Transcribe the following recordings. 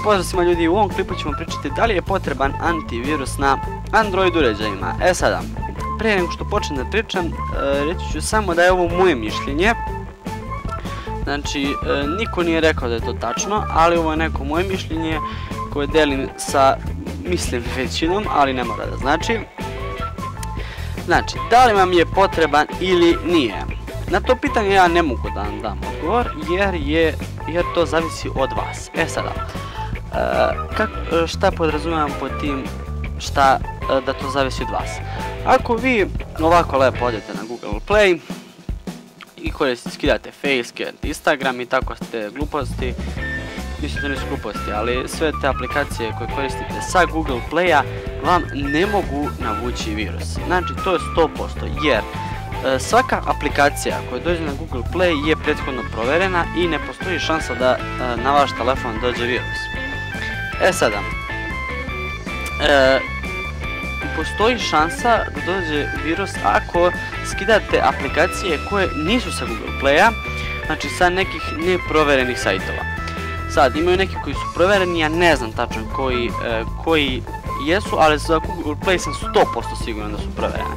pozdrav svima ljudi, u ovom klipu ćemo pričati da li je potreban antivirus na Android uređajima. Sada, prije nego što počnem da pričam, reći ću samo da je ovo moje mišljenje. Znači, niko nije rekao da je to tačno, ali ovo je neko moje mišljenje koje delim sa, mislim, većinom, ali ne mora da znači. Znači, da li vam je potreban ili nije? Na to pitanje ja ne mogu da vam dam odgovor, jer to zavisi od vas. Sada, šta podrazumijem pod tim da to zavisi od vas? Ako vi ovako lepo odete na Google Play i skidate Facebook, Instagram i tako ste gluposti, mislim da nisu gluposti, ali sve te aplikacije koje koristite sa Google Playa vam ne mogu navući virus. Znači, to je 100%, jer svaka aplikacija koja dođe na Google Play je prethodno proverena i ne postoji šansa da na vaš telefon dođe virus. Sada, postoji šansa da dođe virus ako skidate aplikacije koje nisu sa Google Playa, znači sa nekih neproverenih sajtova. Sad, imaju neki koji su provereni, ja ne znam tačno koji jesu, ali za Google Play sam 100% siguran da su proverene.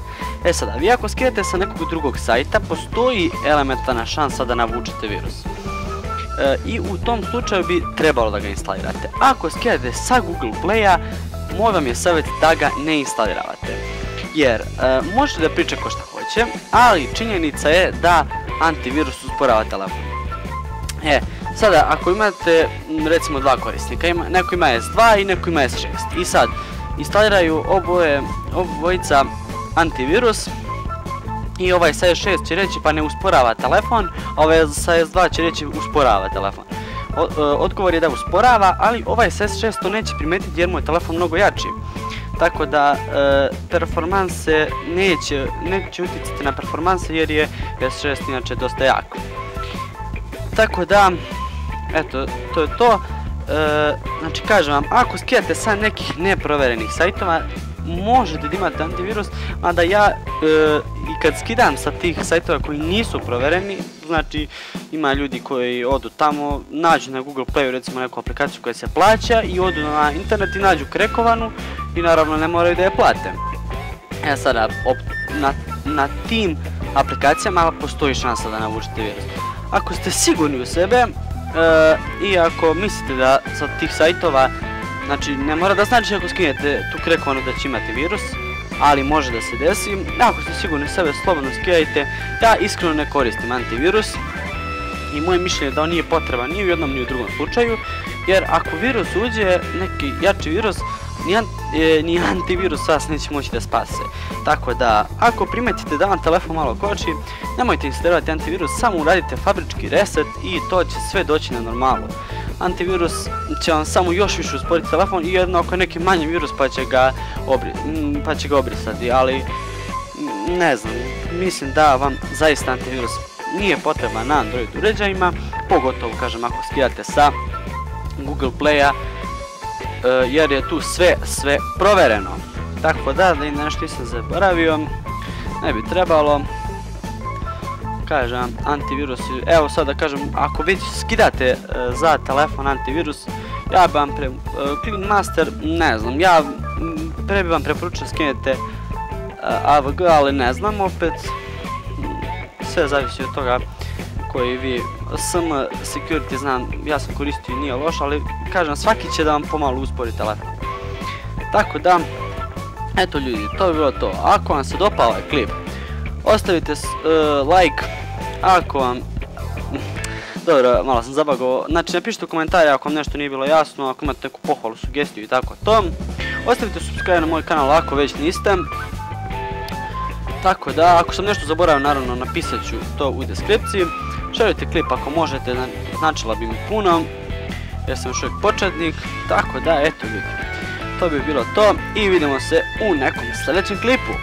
Sada, vi ako skidate sa nekog drugog sajta, postoji elementarna šansa da navučete virus. I u tom slučaju bi trebalo da ga instalirate. Ako skidate sa Google Playa, moj vam je savjet da ga ne instaliravate. Jer možete da priča ko šta hoće, ali činjenica je da antivirus usporava telefon. Sada, ako imate recimo dva korisnika, neko ima S2 i neko ima S6, i sad instaliraju obojica antivirus i ovaj sa S6 će reći pa ne usporava telefon, a ovaj sa S2 će reći usporava telefon. Odgovor je da usporava, ali ovaj sa S6 to neće primetiti jer mu je telefon mnogo jači. Tako da performanse neće uticati na performanse jer je S6 inače dosta jak. Tako da, eto, to je to. Znači, kažem vam, ako skidate sa nekih neproverenih sajtova, možete da imate antivirus, mada ja i kad skidam sa tih sajtova koji nisu provereni, znači ima ljudi koji odu tamo, nađu na Google Playu recimo neku aplikaciju koja se plaća i odu na internet i nađu krekovanu i naravno ne moraju da je plate. Sada, na tim aplikacijama postoji šansa da navučete virus. Ako ste sigurni u sebe i ako mislite da sa tih sajtova, znači ne mora da znači ako skinete tu krekovanu da će imati virus, ali može da se desi. Ako ste sigurni u sebe, slobodno skidajte. Ja iskreno ne koristim antivirus i moje mišljenje je da on nije potreban ni u jednom ni u drugom slučaju, jer ako virus uđe, neki jači virus, ni antivirus vas neće moći da spase. Tako da, ako primetite da vam telefon malo koči, nemojte instalirati antivirus, samo uradite fabrički reset i to će sve doći na normalu. Antivirus će vam samo još više usporiti telefon i jedno ako je neki manji virus pa će ga obrisati, ali ne znam, mislim da vam zaista antivirus nije potreban na Android uređajima, pogotovo kažem ako skidate sa Google Playa, jer je tu sve provereno. Tako da nešto nisam zaboravio, ne bi trebalo. Kažem, antivirus, evo sad da kažem, ako već skidate za telefon antivirus, ja bi vam Clean Master, ne znam, ja pre bi vam preporučio skinete AVG, ali ne znam, opet sve zavisi od toga koji vi, SM Security znam, ja sam koristio i nije loš, ali kažem, svaki će da vam pomalo uspori telefon. Tako da, eto ljudi, to bi bilo to. Ako vam se dopao ovaj klip, ostavite like, ako vam, dobro, malo sam zabagovao, znači napišite u komentari ako vam nešto nije bilo jasno, ako imate neku pohvalu, sugestiju i tako to. Ostavite subscribe na moj kanal ako već niste. Tako da, ako sam nešto zaboravio, naravno napisat ću to u deskripciji. Šerujte klip ako možete, značila bi mi puno, jer sam još uvijek početnik. Tako da, eto ljudi, to bi bilo to i vidimo se u nekom sljedećem klipu.